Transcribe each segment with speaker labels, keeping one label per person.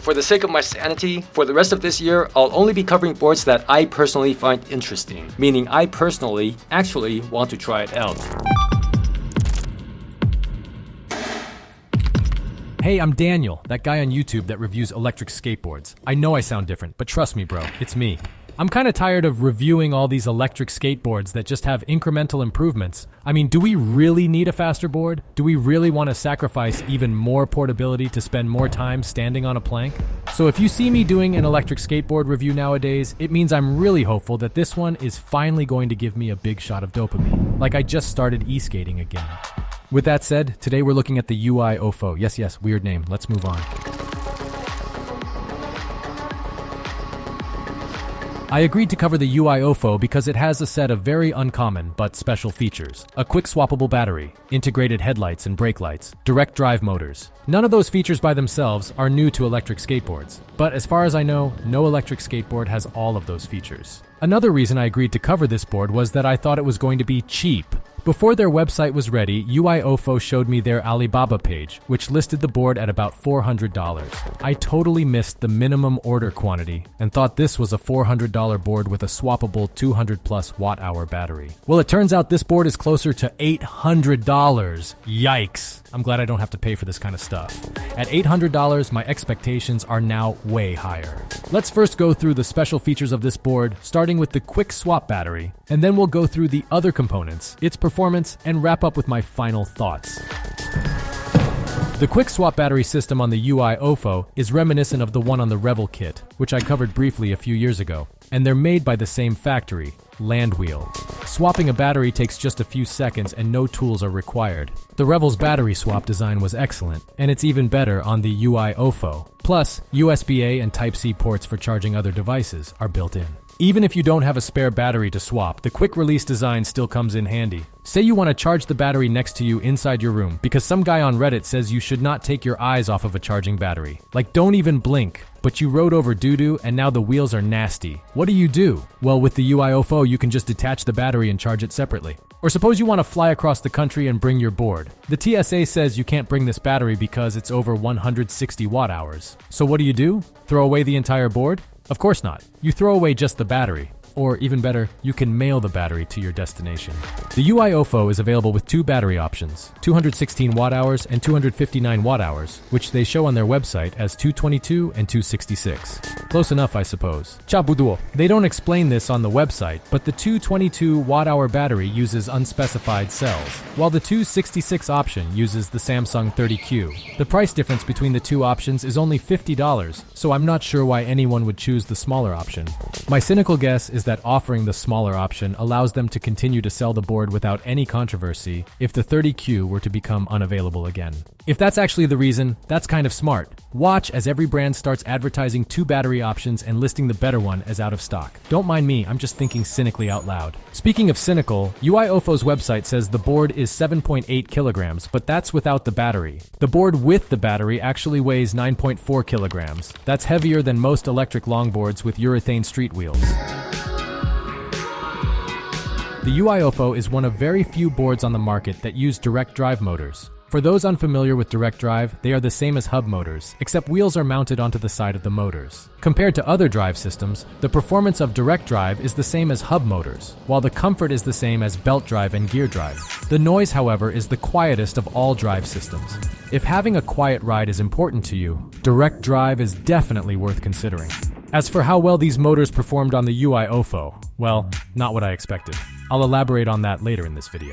Speaker 1: for the sake of my sanity, for the rest of this year, I'll only be covering boards that I personally find interesting, meaning I personally actually want to try it out.
Speaker 2: Hey, I'm Daniel, that guy on YouTube that reviews electric skateboards. I know I sound different, but trust me, bro, it's me. I'm kind of tired of reviewing all these electric skateboards that just have incremental improvements. I mean, do we really need a faster board? Do we really want to sacrifice even more portability to spend more time standing on a plank? So if you see me doing an electric skateboard review nowadays, it means I'm really hopeful that this one is finally going to give me a big shot of dopamine, like I just started e-skating again. With that said, today we're looking at the uiofo. Yes, weird name. Let's move on. I agreed to cover the uiofo because it has a set of very uncommon but special features. A quick swappable battery, integrated headlights and brake lights, direct drive motors. None of those features by themselves are new to electric skateboards, but as far as I know, no electric skateboard has all of those features. Another reason I agreed to cover this board was that I thought it was going to be cheap. Before their website was ready, uiofo showed me their Alibaba page, which listed the board at about $400. I totally missed the minimum order quantity and thought this was a $400 board with a swappable 200 plus watt-hour battery. Well, it turns out this board is closer to $800. Yikes. I'm glad I don't have to pay for this kind of stuff. At $800, my expectations are now way higher. Let's first go through the special features of this board, starting with the quick swap battery, and then we'll go through the other components, its performance, and wrap up with my final thoughts. The quick swap battery system on the uiofo is reminiscent of the one on the Revel kit, which I covered briefly a few years ago, and they're made by the same factory, Landwheel. Swapping a battery takes just a few seconds and no tools are required. The Revel's battery swap design was excellent, and it's even better on the uiofo. Plus, USB-A and Type-C ports for charging other devices are built in. Even if you don't have a spare battery to swap, the quick release design still comes in handy. Say you want to charge the battery next to you inside your room, because some guy on Reddit says you should not take your eyes off of a charging battery. Like, don't even blink. But you rode over doo-doo and now the wheels are nasty. What do? Well, with the uiofo, you can just detach the battery and charge it separately. Or suppose you want to fly across the country and bring your board. The TSA says you can't bring this battery because it's over 160 watt hours. So what do? Throw away the entire board? Of course not. You throw away just the battery. Or even better, you can mail the battery to your destination. The uiofo is available with two battery options, 216 watt-hours and 259 watt-hours, which they show on their website as 222 and 266. Close enough, I suppose. Chabuduo. They don't explain this on the website, but the 222 watt-hour battery uses unspecified cells, while the 266 option uses the Samsung 30Q. The price difference between the two options is only $50, so I'm not sure why anyone would choose the smaller option. My cynical guess is that offering the smaller option allows them to continue to sell the board without any controversy if the 30Q were to become unavailable again. If that's actually the reason, that's kind of smart. Watch as every brand starts advertising two battery options and listing the better one as out of stock. Don't mind me, I'm just thinking cynically out loud. Speaking of cynical, uiofo's website says the board is 7.8 kilograms, but that's without the battery. The board with the battery actually weighs 9.4 kilograms. That's heavier than most electric longboards with urethane street wheels. The uiofo is one of very few boards on the market that use direct drive motors. For those unfamiliar with direct drive, they are the same as hub motors, except wheels are mounted onto the side of the motors. Compared to other drive systems, the performance of direct drive is the same as hub motors, while the comfort is the same as belt drive and gear drive. The noise, however, is the quietest of all drive systems. If having a quiet ride is important to you, direct drive is definitely worth considering. As for how well these motors performed on the uiofo, well, not what I expected. I'll elaborate on that later in this video.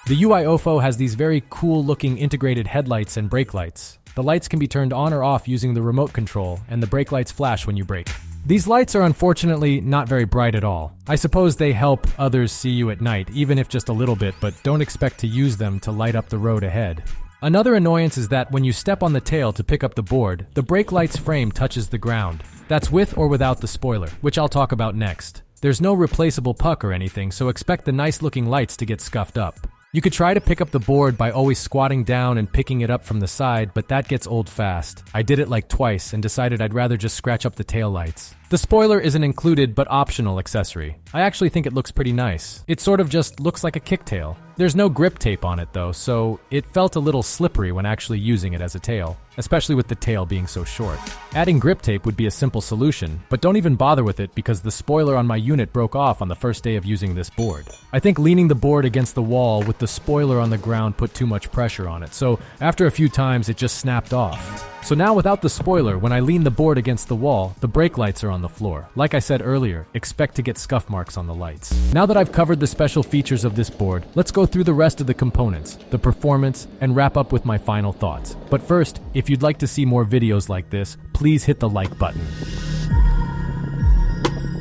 Speaker 2: The uiofo has these very cool-looking integrated headlights and brake lights. The lights can be turned on or off using the remote control, and the brake lights flash when you brake. These lights are unfortunately not very bright at all. I suppose they help others see you at night, even if just a little bit, but don't expect to use them to light up the road ahead. Another annoyance is that when you step on the tail to pick up the board, the brake light's frame touches the ground. That's with or without the spoiler, which I'll talk about next. There's no replaceable puck or anything, so expect the nice-looking lights to get scuffed up. You could try to pick up the board by always squatting down and picking it up from the side, but that gets old fast. I did it like twice and decided I'd rather just scratch up the tail lights. The spoiler is an included but optional accessory. I actually think it looks pretty nice. It sort of just looks like a kicktail. There's no grip tape on it though, so it felt a little slippery when actually using it as a tail, especially with the tail being so short. Adding grip tape would be a simple solution, but don't even bother with it because the spoiler on my unit broke off on the first day of using this board. I think leaning the board against the wall with the spoiler on the ground put too much pressure on it, so after a few times it just snapped off. So now without the spoiler, when I lean the board against the wall, the brake lights are on the floor. Like I said earlier, expect to get scuff marks on the lights. Now that I've covered the special features of this board, let's go through the rest of the components, the performance, and wrap up with my final thoughts. But first, if you'd like to see more videos like this, please hit the like button.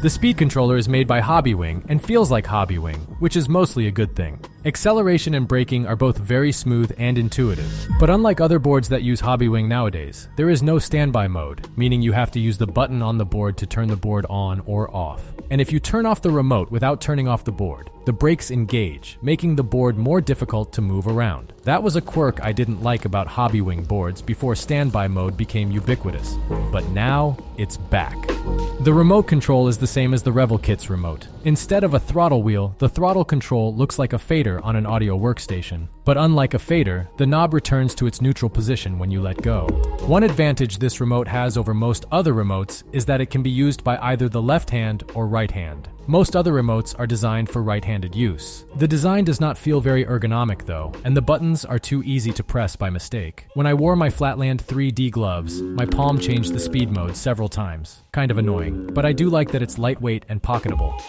Speaker 2: The speed controller is made by Hobbywing and feels like Hobbywing, which is mostly a good thing. Acceleration and braking are both very smooth and intuitive. But unlike other boards that use Hobbywing nowadays, there is no standby mode, meaning you have to use the button on the board to turn the board on or off. And if you turn off the remote without turning off the board, the brakes engage, making the board more difficult to move around. That was a quirk I didn't like about Hobbywing boards before standby mode became ubiquitous. But now, it's back. The remote control is the same as the Revel Kit's remote. Instead of a throttle wheel, the throttle control looks like a fader on an audio workstation. But unlike a fader, the knob returns to its neutral position when you let go. One advantage this remote has over most other remotes is that it can be used by either the left hand or right hand. Most other remotes are designed for right-handed use. The design does not feel very ergonomic though, and the buttons are too easy to press by mistake. When I wore my Flatland 3D gloves, my palm changed the speed mode several times. Kind of annoying, but I do like that it's lightweight and pocketable.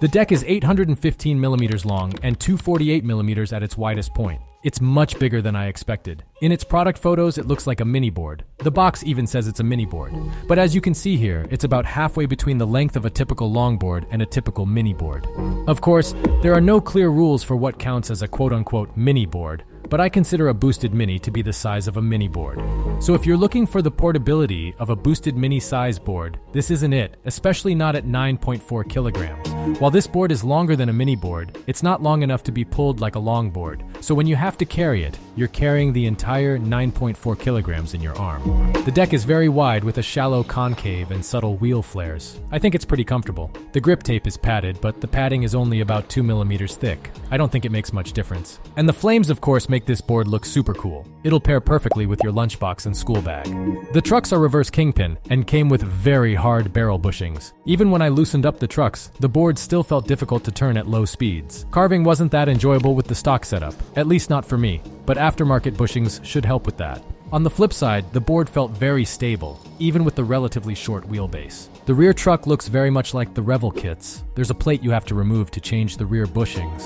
Speaker 2: The deck is 815 millimeters long and 248 millimeters at its widest point. It's much bigger than I expected. In its product photos, it looks like a mini board. The box even says it's a mini board. But as you can see here, it's about halfway between the length of a typical longboard and a typical mini board. Of course, there are no clear rules for what counts as a quote-unquote mini board, but I consider a boosted mini to be the size of a mini board. So if you're looking for the portability of a boosted mini size board, this isn't it, especially not at 9.4 kilograms. While this board is longer than a mini board, it's not long enough to be pulled like a longboard. So when you have to carry it, you're carrying the entire 9.4 kilograms in your arm. The deck is very wide with a shallow concave and subtle wheel flares. I think it's pretty comfortable. The grip tape is padded, but the padding is only about 2 millimeters thick. I don't think it makes much difference. And the flames, of course, make this board look super cool. It'll pair perfectly with your lunchbox and school bag. The trucks are reverse kingpin and came with very hard barrel bushings. Even when I loosened up the trucks, the board still felt difficult to turn at low speeds. Carving wasn't that enjoyable with the stock setup, at least not for me, but aftermarket bushings should help with that. On the flip side, the board felt very stable, even with the relatively short wheelbase. The rear truck looks very much like the Revel kits. There's a plate you have to remove to change the rear bushings.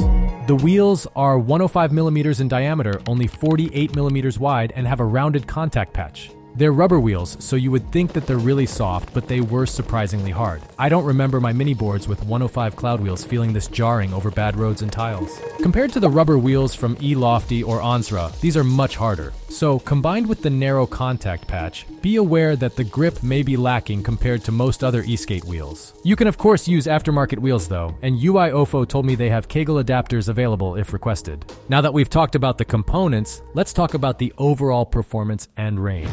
Speaker 2: The wheels are 105 millimeters in diameter, only 48 millimeters wide, and have a rounded contact patch. They're rubber wheels, so you would think that they're really soft, but they were surprisingly hard. I don't remember my mini boards with 105 cloud wheels feeling this jarring over bad roads and tiles. Compared to the rubber wheels from E-Lofty or Onsra, these are much harder. So, combined with the narrow contact patch, be aware that the grip may be lacking compared to most other e-skate wheels. You can of course use aftermarket wheels though, and uiofo told me they have Kegel adapters available if requested. Now that we've talked about the components, let's talk about the overall performance and range.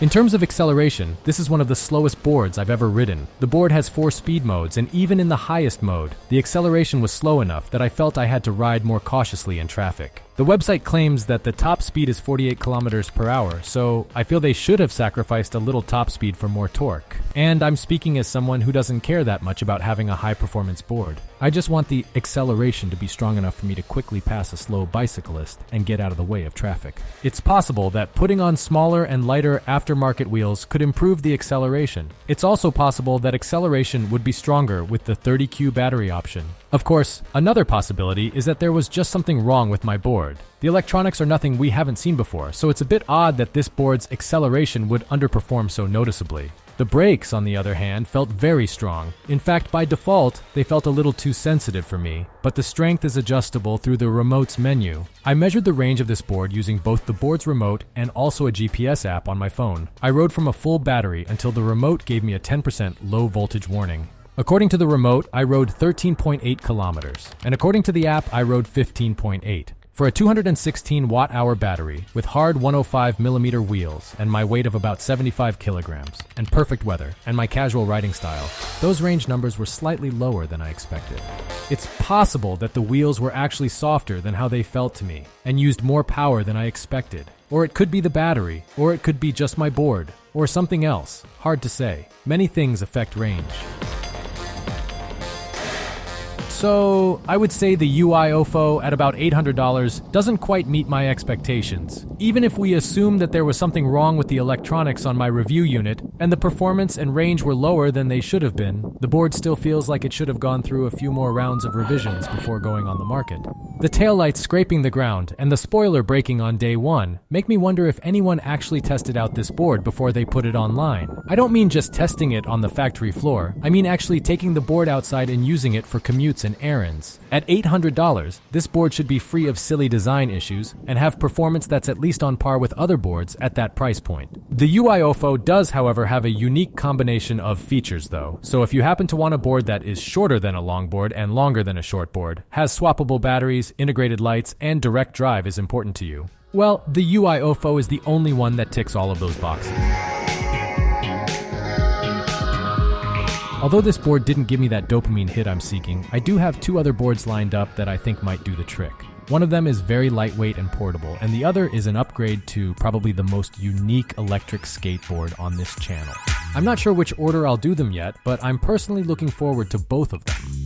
Speaker 2: In terms of acceleration, this is one of the slowest boards I've ever ridden. The board has 4 speed modes, and even in the highest mode, the acceleration was slow enough that I felt I had to ride more cautiously in traffic. The website claims that the top speed is 48 kilometers per hour, so I feel they should have sacrificed a little top speed for more torque. And I'm speaking as someone who doesn't care that much about having a high-performance board. I just want the acceleration to be strong enough for me to quickly pass a slow bicyclist and get out of the way of traffic. It's possible that putting on smaller and lighter aftermarket wheels could improve the acceleration. It's also possible that acceleration would be stronger with the 30Q battery option. Of course, another possibility is that there was just something wrong with my board. The electronics are nothing we haven't seen before, so it's a bit odd that this board's acceleration would underperform so noticeably. The brakes, on the other hand, felt very strong. In fact, by default, they felt a little too sensitive for me, but the strength is adjustable through the remote's menu. I measured the range of this board using both the board's remote and also a GPS app on my phone. I rode from a full battery until the remote gave me a 10% low voltage warning. According to the remote, I rode 13.8 kilometers, and according to the app, I rode 15.8. For a 216 watt-hour battery with hard 105mm wheels and my weight of about 75 kilograms, and perfect weather, and my casual riding style, those range numbers were slightly lower than I expected. It's possible that the wheels were actually softer than how they felt to me, and used more power than I expected. Or it could be the battery, or it could be just my board, or something else. Hard to say. Many things affect range. So, I would say the uiofo at about $800 doesn't quite meet my expectations. Even if we assume that there was something wrong with the electronics on my review unit, and the performance and range were lower than they should have been, the board still feels like it should have gone through a few more rounds of revisions before going on the market. The taillights scraping the ground and the spoiler breaking on day one make me wonder if anyone actually tested out this board before they put it online. I don't mean just testing it on the factory floor, I mean actually taking the board outside and using it for commutes and errands. At $800, this board should be free of silly design issues and have performance that's at least on par with other boards at that price point. The uiofo does, however, have a unique combination of features though, so if you happen to want a board that is shorter than a long board and longer than a short board, has swappable batteries, integrated lights, and direct drive is important to you, well, the uiofo is the only one that ticks all of those boxes. Although this board didn't give me that dopamine hit I'm seeking, I do have two other boards lined up that I think might do the trick. One of them is very lightweight and portable, and the other is an upgrade to probably the most unique electric skateboard on this channel. I'm not sure which order I'll do them yet, but I'm personally looking forward to both of them.